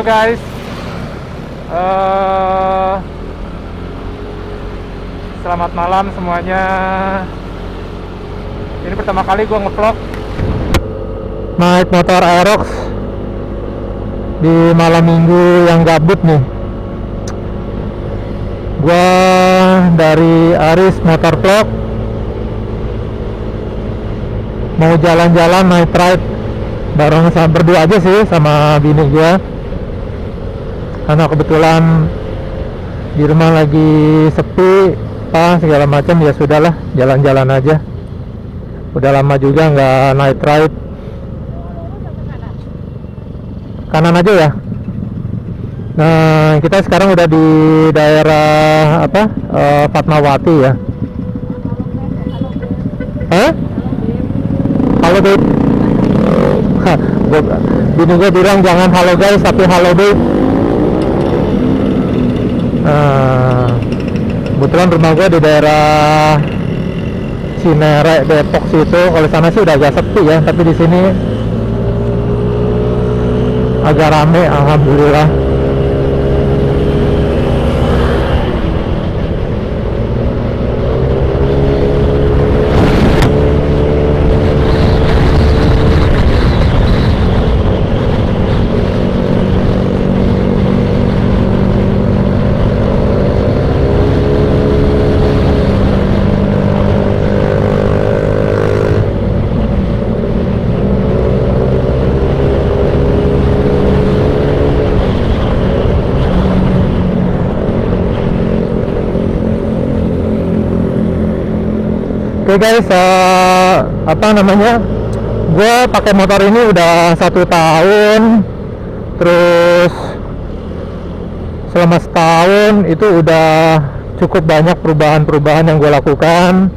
guys. Selamat malam semuanya. Ini pertama kali gue ngevlog naik motor Aerox di malam minggu yang gabut nih. Gue dari Aris Motor Vlog mau jalan-jalan night ride bareng sama berdua aja sih sama bini gue, karena kebetulan di rumah lagi sepi segala macam. Ya sudahlah, jalan-jalan aja. Udah lama juga nggak night ride. Kanan aja ya. Nah, kita sekarang udah di daerah Fatmawati ya. Halo babe. Bini gue bilang jangan halo guys, tapi halo babe. Kebetulan rumah gue di daerah Cinere, Depok situ. Kalau sana sih udah agak sepi ya, tapi di sini agak rame, alhamdulillah. Oke guys, gue pakai motor ini udah 1 tahun. Terus selama setahun itu udah cukup banyak perubahan-perubahan yang gue lakukan.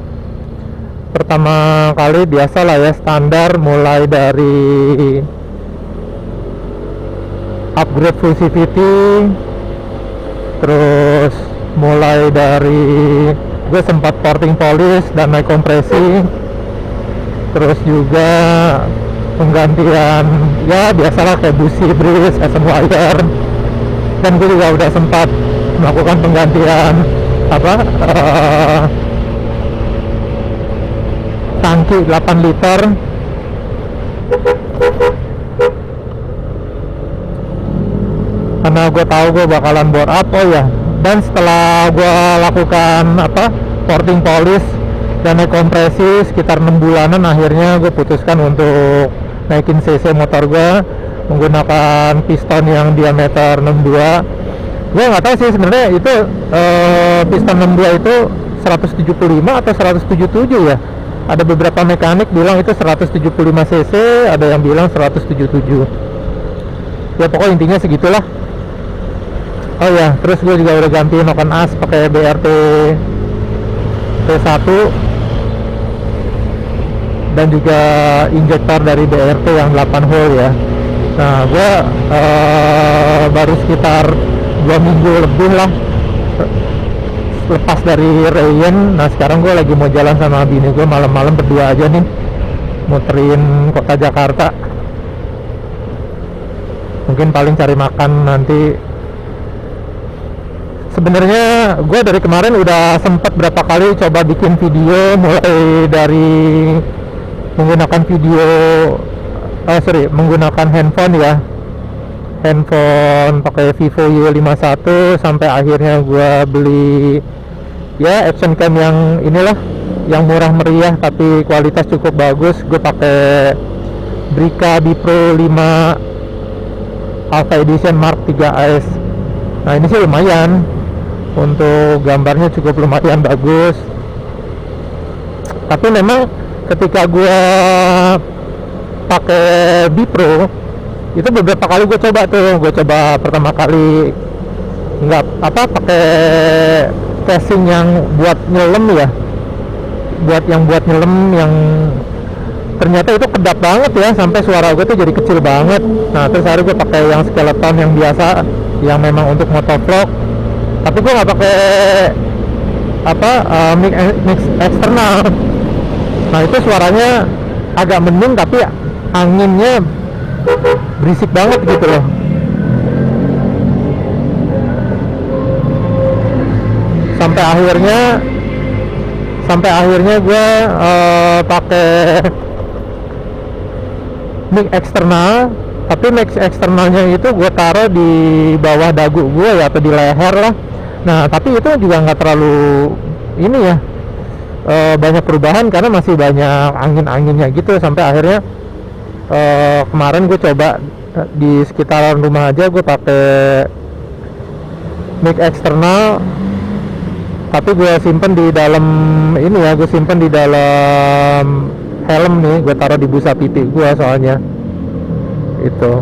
Pertama kali biasalah ya, standar, mulai dari upgrade full CVT, terus mulai dari gue sempat porting polish dan naik kompresi, terus juga penggantian ya biasalah kayak busi, bris, SM wire, dan gue juga udah sempat melakukan penggantian tangki 8 liter. Karena gue tahu gue bakalan bore up. Oh ya, dan setelah gue lakukan porting polish dan naik kompresi sekitar 6 bulanan, akhirnya gue putuskan untuk naikin cc motor gue menggunakan piston yang diameter 62. Gue nggak tahu sih sebenarnya itu piston 62 itu 175 atau 177 ya. Ada beberapa mekanik bilang itu 175 cc, ada yang bilang 177. Ya pokoknya intinya segitulah. Oh ya, terus gue juga udah ganti noken as pakai BRT T1 dan juga injektor dari BRT yang 8 hole ya. Nah, gue baru sekitar 2 minggu lebih lah lepas dari Rayen. Nah, sekarang gue lagi mau jalan sama bini gue malam-malam berdua aja nih, muterin kota Jakarta. Mungkin paling cari makan nanti. Sebenarnya gue dari kemarin udah sempat berapa kali coba bikin video, mulai dari menggunakan menggunakan handphone ya, handphone pakai Vivo Y51, sampai akhirnya gue beli ya action cam yang inilah, yang murah meriah tapi kualitas cukup bagus. Gue pakai Brica Bipro 5 Alpha Edition Mark 3S. Nah, ini sih lumayan, untuk gambarnya cukup lumayan bagus. Tapi memang ketika gue pakai Bipro itu beberapa kali gue coba pertama kali nggak pakai casing yang buat nyelam ya, buat nyelam yang ternyata itu kedap banget ya, sampai suara gue tuh jadi kecil banget. Nah, terus akhirnya gue pakai yang skeleton yang biasa, yang memang untuk motovlog. Tapi gue nggak pakai mix eksternal. Nah, itu suaranya agak mendung, tapi anginnya berisik banget gitu loh. sampai akhirnya gue pakai mic eksternal, tapi mic eksternalnya itu gue taruh di bawah dagu gue ya, atau di leher lah. Nah tapi itu juga nggak terlalu ini ya, banyak perubahan karena masih banyak angin-anginnya gitu. Sampai akhirnya kemarin gue coba di sekitaran rumah aja gue pakai mic eksternal, tapi gue simpen di dalam ini ya, gue simpen di dalam helm nih, gue taruh di busa pipi gue soalnya itu.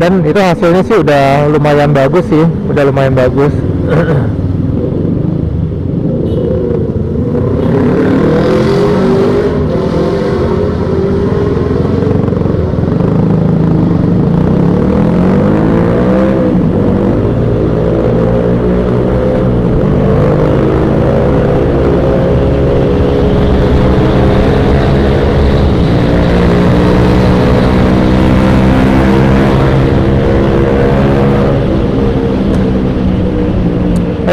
Dan itu hasilnya sih udah lumayan bagus sih, udah lumayan bagus.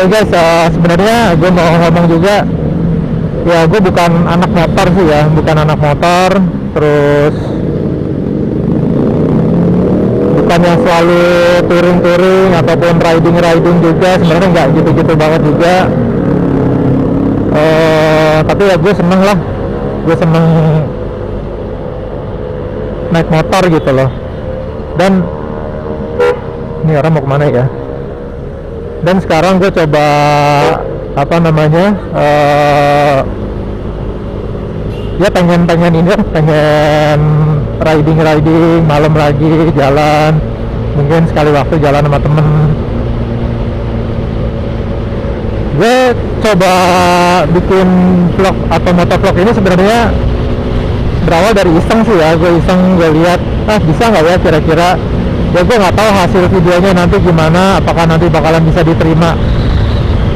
Guys, sebenarnya gue mau ngomong juga ya, gue bukan anak motor sih ya, bukan anak motor, terus bukan yang selalu touring ataupun riding juga, sebenarnya nggak gitu-gitu banget juga. Tapi ya gue seneng lah, gue seneng naik motor gitu loh. Dan ini orang mau kemana ya? Dan sekarang gue coba apa namanya, ya pengen ini, pengen riding malam lagi, jalan, mungkin sekali waktu jalan sama temen. Gue coba bikin vlog atau motovlog ini sebenarnya berawal dari iseng sih ya. Gue iseng, gue lihat bisa nggak ya kira-kira. Ya gue nggak tahu hasil videonya nanti gimana, apakah nanti bakalan bisa diterima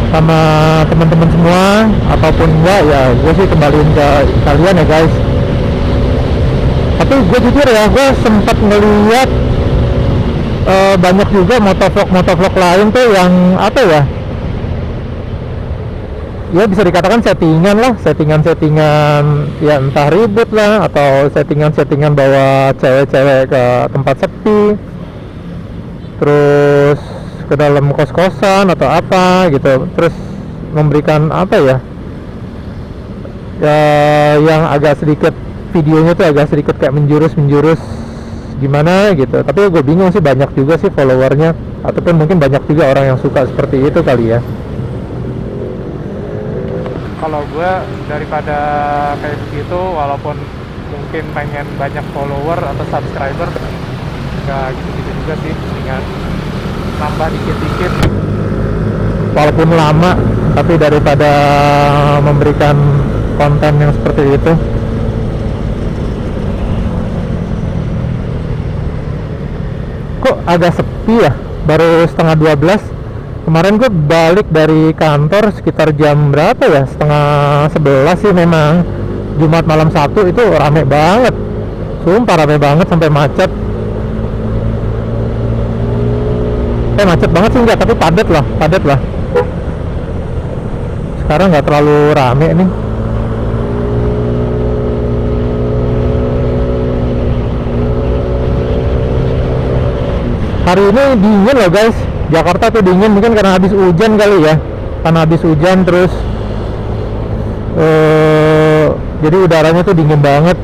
sama teman-teman semua ataupun enggak. Ya gue sih kembaliin ke kalian ya guys. Tapi gue jujur ya, gue sempat ngeliat banyak juga motovlog lain tuh yang apa ya, ya bisa dikatakan settingan ya, entah ribut lah atau settingan bawa cewek-cewek ke tempat sepi, terus ke dalam kos-kosan atau apa gitu, terus memberikan apa ya, yang agak sedikit videonya tuh agak sedikit kayak menjurus gimana gitu. Tapi gue bingung sih, banyak juga sih followernya, ataupun mungkin banyak juga orang yang suka seperti itu kali ya. Kalau gue daripada kayak begitu, walaupun mungkin pengen banyak follower atau subscriber, nggak gitu-gitu juga sih, dengan nambah dikit-dikit walaupun lama, tapi daripada memberikan konten yang seperti itu. Kok agak sepi ya, baru setengah 12. Kemarin gue balik dari kantor sekitar jam berapa ya, setengah 11 sih. Memang Jumat malam 1 itu rame banget, sumpah rame banget sampai macet. Macet banget sih enggak, tapi padat lah. Sekarang nggak terlalu rame nih. Hari ini dingin loh guys, Jakarta tuh dingin, mungkin karena habis hujan kali ya, terus jadi udaranya tuh dingin banget.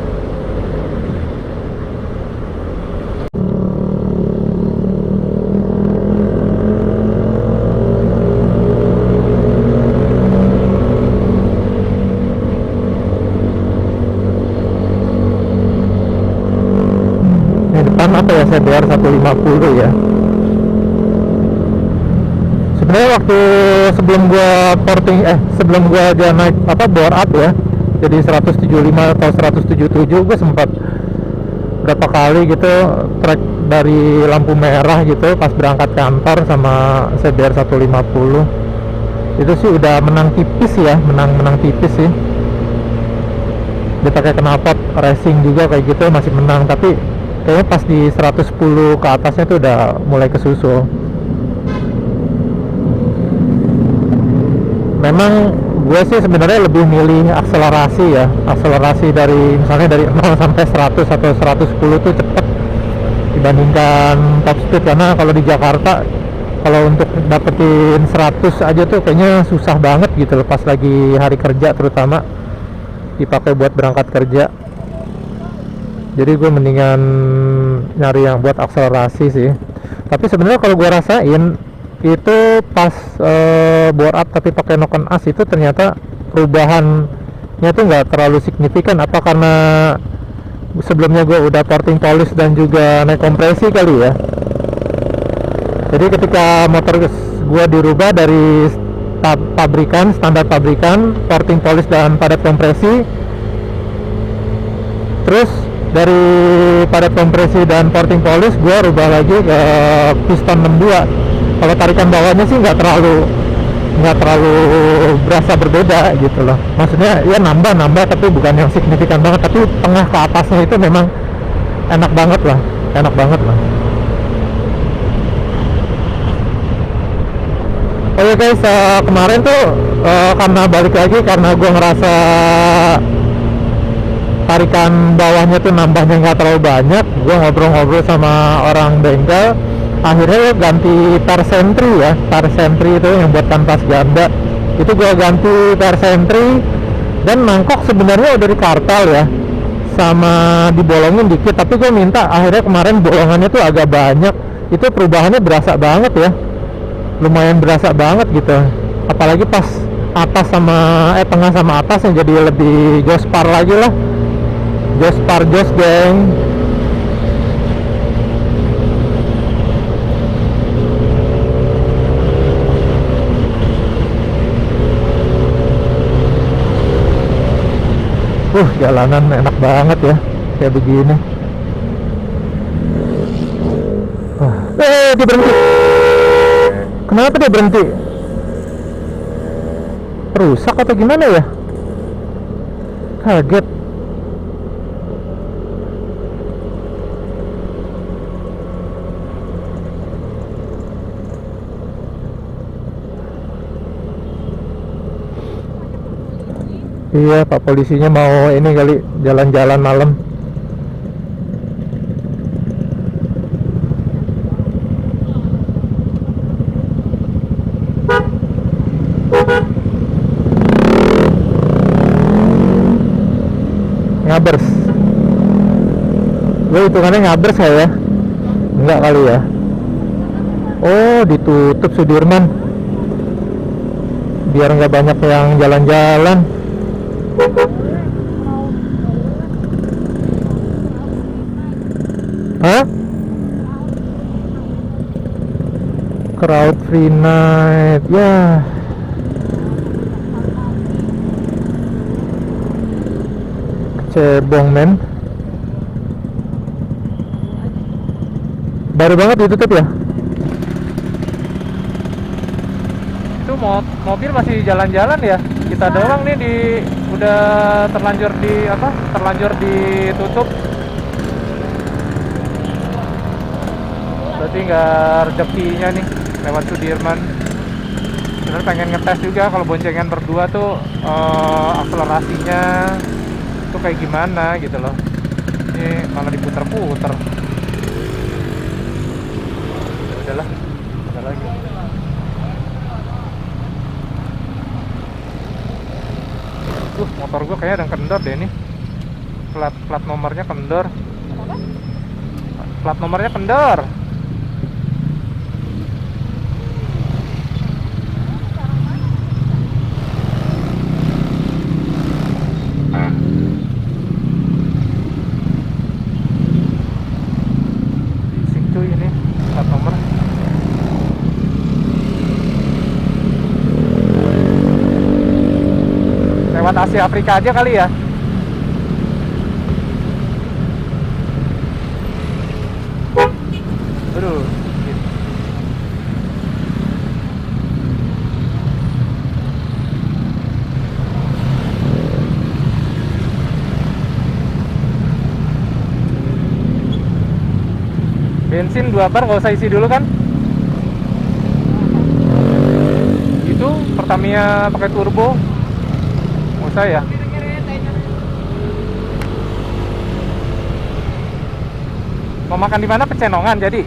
Apa ya, CBR 150 ya. Sebenarnya waktu sebelum gua dia naik bore up ya, jadi 175 atau 177, gue sempat berapa kali gitu track dari lampu merah gitu pas berangkat kantor sama CBR 150. Itu sih udah menang tipis ya, menang tipis sih. Dia pakai knalpot racing juga kayak gitu, masih menang, tapi kayaknya pas di 110 ke atasnya tuh udah mulai kesusul. memang gue sih sebenarnya lebih milih akselerasi ya, akselerasi dari misalnya dari 0 sampai 100 atau 110 tuh cepet dibandingkan top speed, karena kalau di Jakarta kalau untuk dapetin 100 aja tuh kayaknya susah banget gitu loh, pas lagi hari kerja terutama dipakai buat berangkat kerja. Jadi gue mendingan nyari yang buat akselerasi sih. Tapi sebenarnya kalau gue rasain itu pas bore up tapi pakai Noken As itu ternyata perubahannya tuh nggak terlalu signifikan. Apa karena sebelumnya gue udah porting polish dan juga naik kompresi kali ya. Jadi ketika motor gue dirubah dari pabrikan, standar pabrikan, porting polish dan padat kompresi, terus dari padat kompresi dan porting polish gue rubah lagi ke piston 62. Kalau tarikan bawahnya sih nggak terlalu berasa berbeda gitu loh. Maksudnya ya nambah tapi bukan yang signifikan banget, tapi tengah ke atasnya itu memang enak banget lah. Oke guys, kemarin tuh karena balik lagi karena gue ngerasa tarikan bawahnya tuh nambahnya nggak terlalu banyak, gue ngobrol-ngobrol sama orang bengkel, akhirnya ganti tar sentry ya. Tar sentry itu yang buat kanvas ganda itu gue ganti tar sentry, dan mangkok sebenarnya udah dikartal ya sama dibolongin dikit, tapi gue minta akhirnya kemarin bolongannya tuh agak banyak. Itu perubahannya berasa banget ya, lumayan berasa banget gitu, apalagi pas atas sama tengah sama atas yang jadi lebih jospar lagi lah. Jospar jos geng. Jalanan enak banget ya kayak begini. Dia berhenti. Kenapa dia berhenti? Rusak atau gimana ya? Kaget. Iya, Pak polisinya mau ini kali jalan-jalan malam. Ngabers. Gue hitungannya ngabers ya? Enggak kali ya. Oh, ditutup Sudirman biar nggak banyak yang jalan-jalan. Hah? Crowd free night ya. Cebong men. Baru banget ditutup ya. Itu mobil masih jalan-jalan ya. Kita doang nih udah terlanjur ditutup. Berarti nggak rezekinya nih lewat Sudirman. Sebenarnya pengen ngetes juga kalau boncengan berdua tuh akselerasinya tuh kayak gimana gitu loh. Ini malah diputer-puter. Ya udahlah, ada lagi. Motor gue kayaknya ada yang kendor deh ini. Plat nomornya kendor. Plat nomornya kendor. Bising cuy ini plat nomor. Lewat Asia Afrika aja kali ya. Aduh. Bensin 2 bar nggak usah isi dulu kan? Itu Tamiya pakai turbo. Mau saya. Mau makan di mana? Pecenongan jadi.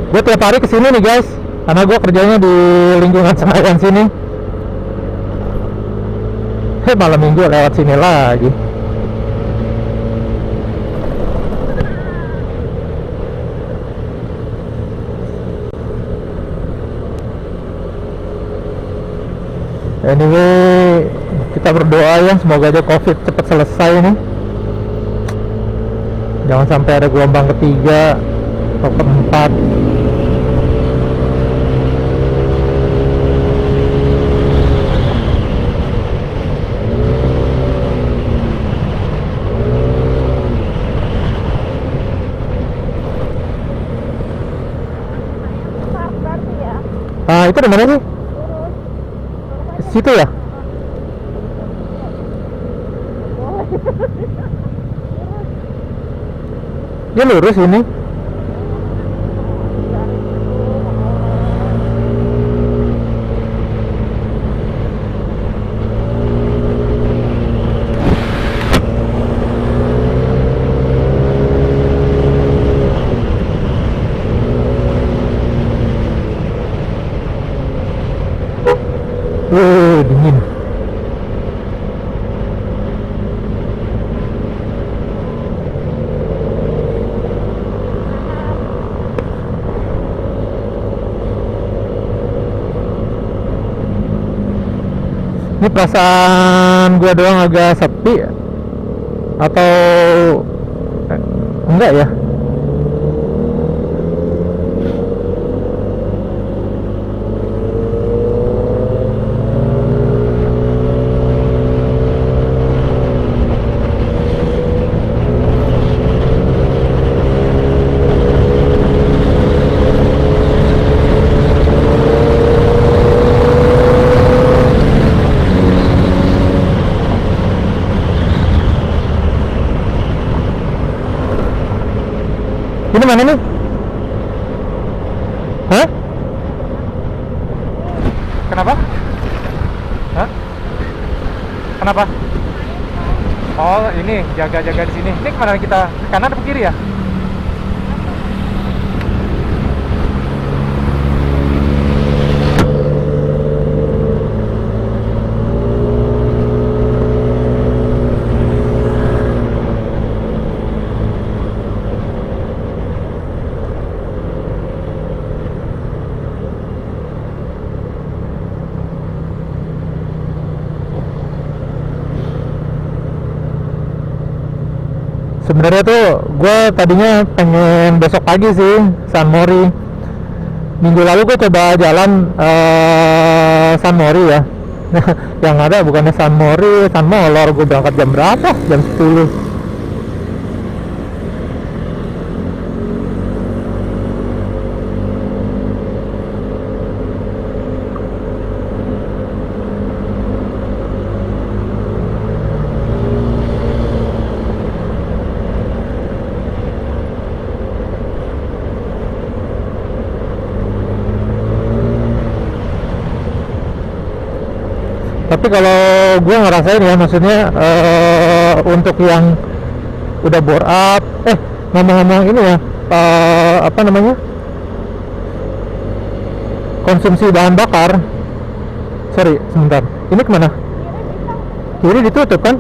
Gue tiap hari kesini nih guys, karena gue kerjanya di lingkungan Senayan sini. Malam minggu lewat sini lagi. Anyway, kita berdoa ya, semoga aja COVID cepat selesai nih. Jangan sampai ada gelombang ketiga atau keempat. Ah, itu di mana sih? Situ ya? Dia lurus ini. Dingin. Ini perasaan gua doang agak sepi atau enggak ya? Ini mana nih? Hah? Kenapa? Hah? Kenapa? Oh, ini jaga-jaga di sini. Ini kemana kita? Ke kanan atau ke kiri ya? Sebenarnya tuh gue tadinya pengen besok pagi sih San Mori. Minggu lalu gue coba jalan San Mori ya. Yang ada bukannya San Mori, San Molor. Gue berangkat jam berapa? Jam 10. Tapi kalau gue ngerasain ya, maksudnya untuk yang udah bore up, ngomong-ngomong ini ya, apa namanya, konsumsi bahan bakar. Sorry, sebentar. Ini kemana? Kiri ditutup kan?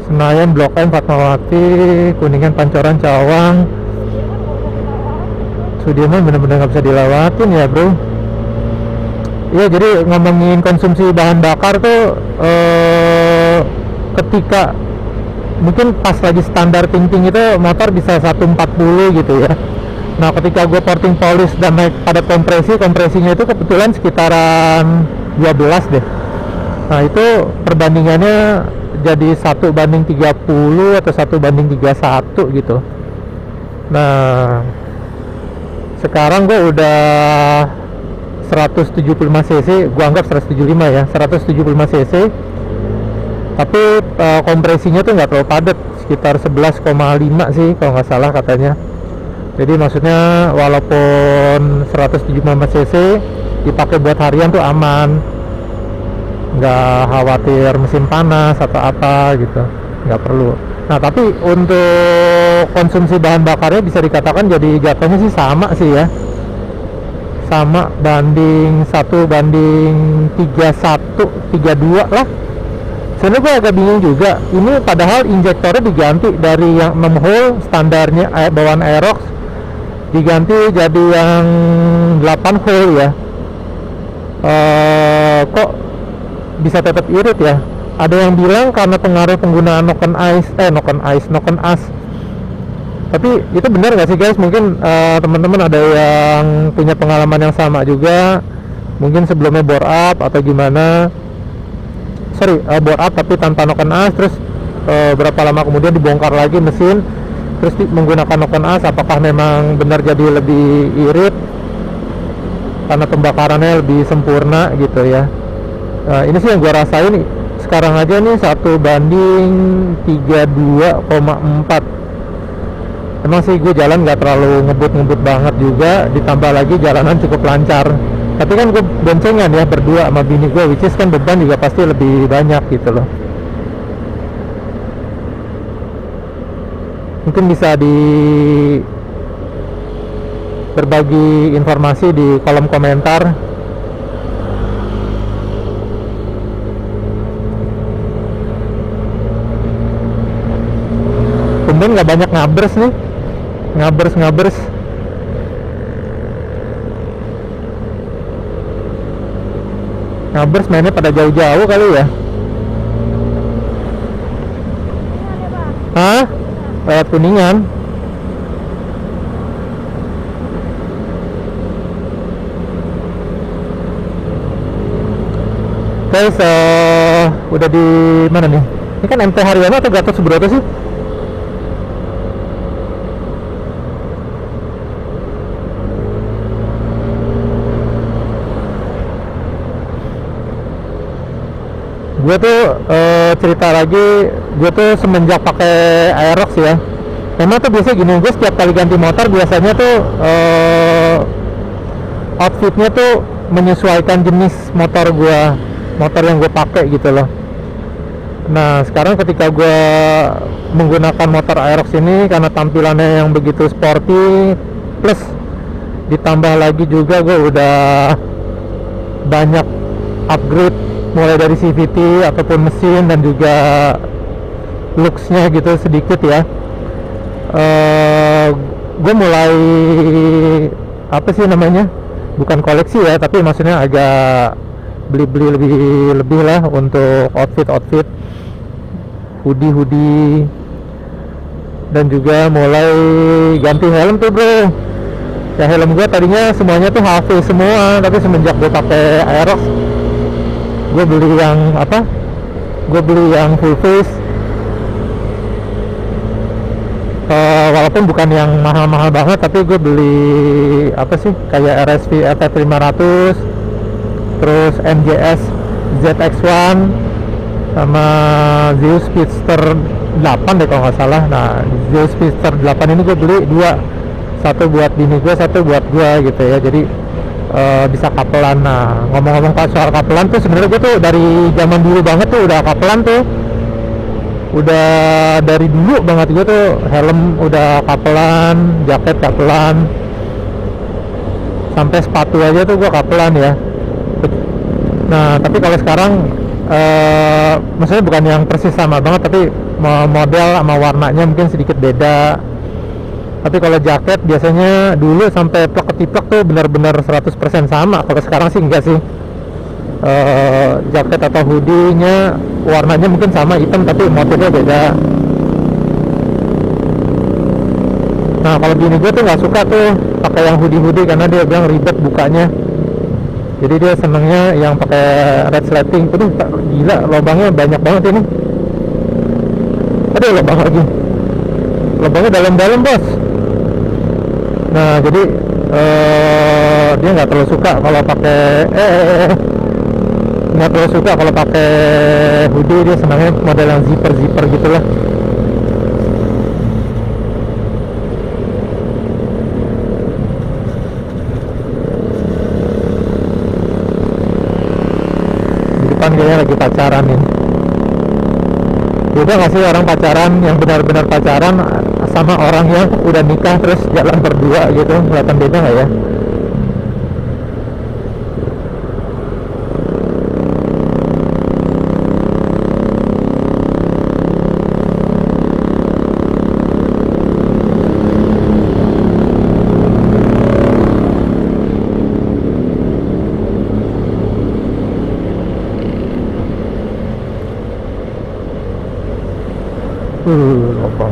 Senayan, Blok M, Fatmawati, Kuningan, Pancoran, Cawang, Sudirman bener-bener nggak bisa dilewatin ya bro. Iya, jadi ngomongin konsumsi bahan bakar tuh ketika mungkin pas lagi standar ting-ting itu motor bisa 140 gitu ya. Nah ketika gue porting polish dan naik pada kompresinya itu kebetulan sekitaran 12 deh. Nah itu perbandingannya jadi 1:30 atau 1:31 gitu. Nah Sekarang gue udah 175 cc, gue anggap 175 ya, 175 cc. Tapi kompresinya tuh nggak terlalu padat, sekitar 11,5 sih kalau nggak salah katanya. Jadi maksudnya walaupun 175 cc dipakai buat harian tuh aman, nggak khawatir mesin panas atau apa gitu, nggak perlu. Nah tapi untuk konsumsi bahan bakarnya bisa dikatakan jadi jatuhnya sih sama sih ya, sama banding 1 banding 31 32 lah. Sebenarnya gue agak bingung juga, ini padahal injektornya diganti dari yang 6 hole standarnya bawaan Aerox diganti jadi yang 8 hole ya. Kok bisa tetap irit ya? Ada yang bilang karena pengaruh penggunaan knock on ice. Tapi itu benar nggak sih guys? Mungkin teman-teman ada yang punya pengalaman yang sama juga, mungkin sebelumnya bore up atau gimana. Bore up tapi tanpa knock on ice, terus berapa lama kemudian dibongkar lagi mesin, terus menggunakan knock on ice, apakah memang benar jadi lebih irit karena pembakarannya lebih sempurna gitu ya. Ini sih yang gue rasain sekarang aja nih 1 banding 32,4. Emang sih gue jalan nggak terlalu ngebut banget juga, ditambah lagi jalanan cukup lancar. Tapi kan gue boncengan ya berdua sama bini gue, which is kan beban juga pasti lebih banyak gitu loh. Mungkin bisa berbagi informasi di kolom komentar. Tumben nggak banyak ngabers nih, ngabers. Ngabers mainnya pada jauh-jauh kali ya. Hah? Lewat Kuningan. Guys, udah di mana nih? Ini kan MT Haryono atau Gatot Subroto sih? Gue tuh cerita lagi, gue tuh semenjak pakai Aerox ya, memang tuh biasa gini, gue setiap kali ganti motor biasanya tuh outfitnya tuh menyesuaikan jenis motor yang gue pakai gitu loh. Nah sekarang ketika gue menggunakan motor Aerox ini karena tampilannya yang begitu sporty, plus ditambah lagi juga gue udah banyak upgrade mulai dari CVT ataupun mesin dan juga looksnya gitu sedikit ya. Gue mulai apa sih namanya, bukan koleksi ya, tapi maksudnya agak beli lebih lah untuk outfit hoodie dan juga mulai ganti helm tuh bro. Ya helm gue tadinya semuanya tuh half face semua, tapi semenjak gue pakai Aerox gue beli yang full face. Walaupun bukan yang mahal-mahal banget, tapi gue beli kayak RSV FF 500, terus MJS ZX1 sama Zeus Speedster 8 deh kalau nggak salah. Nah Zeus Speedster 8 ini gue beli 2, satu buat bini gue, satu buat gue gitu ya, jadi bisa kapelan. Nah ngomong-ngomong soal kapelan tuh sebenarnya gue tuh dari zaman dulu banget tuh udah kapelan tuh, udah dari dulu banget gue tuh helm udah kapelan, jaket kapelan, sampai sepatu aja tuh gue kapelan ya. Nah tapi kalau sekarang maksudnya bukan yang persis sama banget, tapi model sama warnanya mungkin sedikit beda. Tapi kalau jaket biasanya dulu sampai plek ketiplek tuh benar-benar 100% sama. Kalau sekarang sih enggak sih. Jaket atau hoodie-nya warnanya mungkin sama, hitam, tapi motifnya beda. Nah kalau bini gue tuh nggak suka tuh pakai yang hoodie karena dia bilang ribet bukanya. Jadi dia senengnya yang pakai red slating. Aduh gila, lubangnya banyak banget ini. Aduh lubang lagi, lubangnya dalam-dalam bos. Nah jadi dia nggak terlalu suka kalau pakai nggak terlalu suka kalau pakai hoodie. Dia senangnya model yang zipper gitulah. Di depan kayaknya lagi pacaran nih. Beda nggak sih orang pacaran yang benar-benar pacaran sama orang yang udah nikah terus jalan berdua gitu? Kelihatan beda nggak ya? Lopang.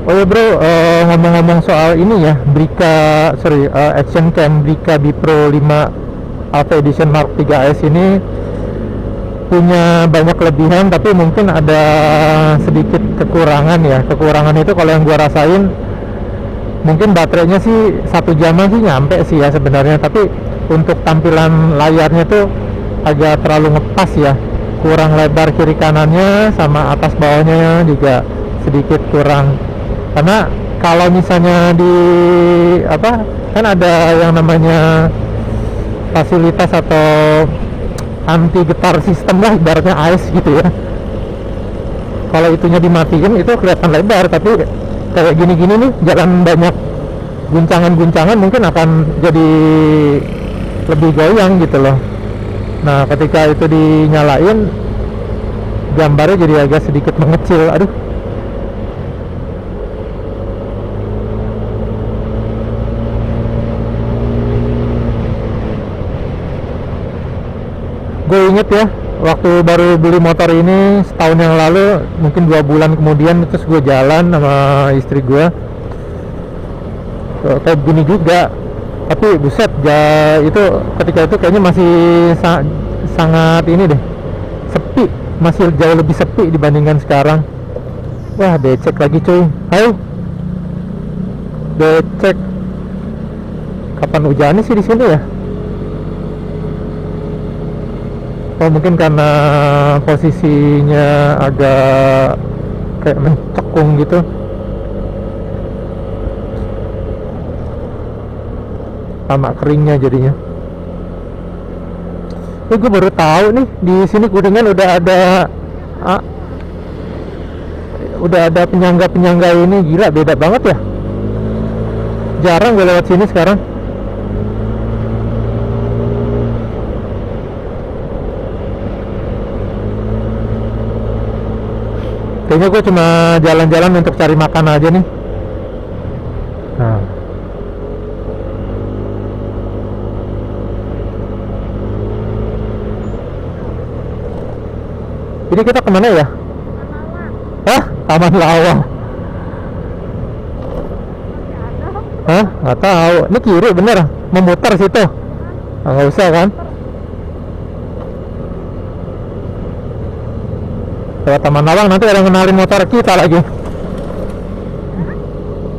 Oh ya bro, ngomong-ngomong soal ini ya, Action Cam Brika Bipro 5 Alpha Edition Mark 3S ini punya banyak kelebihan, tapi mungkin ada sedikit kekurangan ya. Kekurangan itu kalau yang gua rasain, mungkin baterainya sih 1 jaman sih nyampe sih ya sebenarnya, tapi untuk tampilan layarnya tuh agak terlalu ngepas ya, kurang lebar kiri kanannya, sama atas bawahnya juga sedikit kurang. Karena kalau misalnya di kan ada yang namanya fasilitas atau anti getar sistem lah, ibaratnya AIS gitu ya. Kalau itunya dimatiin itu kelihatan lebar, tapi kayak gini-gini nih jalan banyak guncangan-guncangan mungkin akan jadi lebih goyang gitu loh. Nah ketika itu dinyalain, gambarnya jadi agak sedikit mengecil. Aduh, gue inget ya, waktu baru beli motor ini setahun yang lalu, mungkin 2 bulan kemudian terus gue jalan sama istri gue, kayak gini juga. Tapi buset, itu ketika itu kayaknya masih sangat ini deh, sepi, masih jauh lebih sepi dibandingkan sekarang. Wah, becek lagi cuy. Ayo, becek. Kapan hujannya sih di sini ya? Oh, mungkin karena posisinya agak kayak mencekung gitu. Sama keringnya jadinya. Gue baru tahu nih di sini Kuningan udah ada penyangga ini. Gila, beda banget ya. Jarang gue lewat sini sekarang. Kayaknya gue cuma jalan-jalan untuk cari makan aja nih. Nah, ini kita kemana ya? Hah? Taman Lawang. Hah? Nggak tahu. Ini kiri bener? Memutar situ? Nggak usah kan? Lewat Taman Lawang nanti ada yang kenalin motor kita lagi.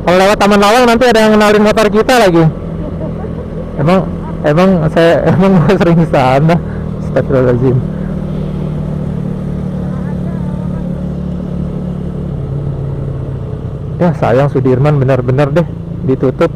Kalau lewat Taman Lawang nanti ada yang kenalin motor kita lagi. Emang saya sering sana. Astagfirullahaladzim. Ya sayang, Sudirman benar-benar deh ditutup.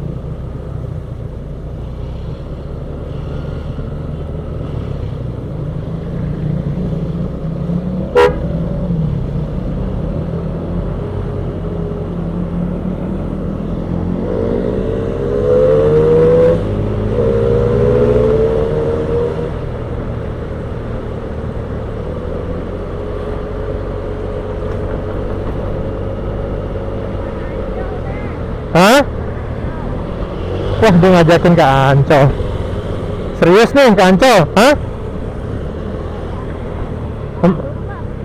Hah? Wah, dia ngajakin ke Ancol. Serius nih ke Ancol? Hah?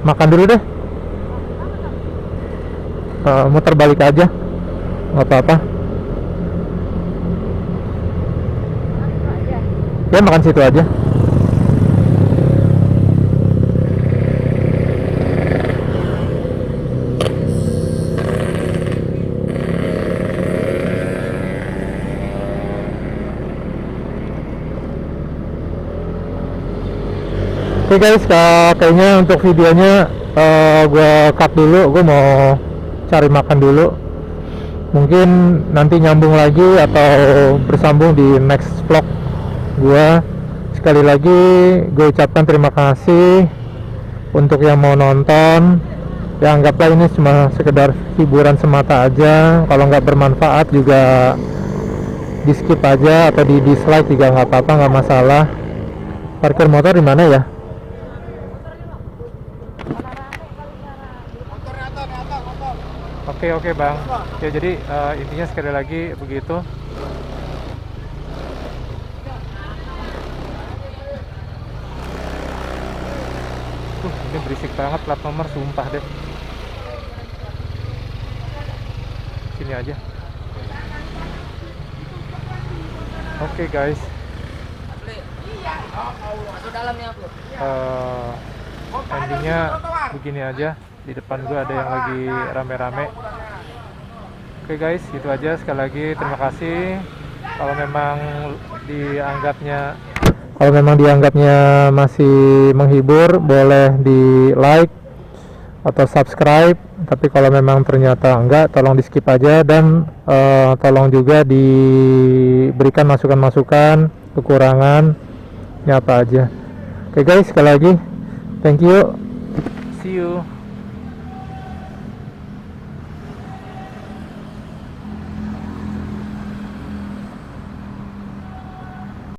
Makan dulu deh. Muter balik aja, nggak apa-apa. Ya makan situ aja. Oke guys, kayaknya untuk videonya gue cut dulu. Gue mau cari makan dulu. Mungkin nanti nyambung lagi atau bersambung di next vlog gue. Sekali lagi gue ucapkan terima kasih untuk yang mau nonton. Ya anggaplah ini cuma sekedar hiburan semata aja. Kalau nggak bermanfaat juga di skip aja atau di dislike juga nggak apa-apa, nggak masalah. Parkir motor di mana ya? Oke bang. Ya jadi intinya sekali lagi begitu. Ini berisik banget plat nomor, sumpah deh. Sini aja. Oke guys. Endingnya begini aja. Di depan gua ada yang lagi rame-rame. Oke guys, gitu aja. Sekali lagi terima kasih. Kalau memang dianggapnya masih menghibur, boleh di like atau subscribe. Tapi kalau memang ternyata enggak, tolong di skip aja. Dan tolong juga diberikan masukan-masukan, kekurangan apa aja. Oke guys, sekali lagi thank you, see you.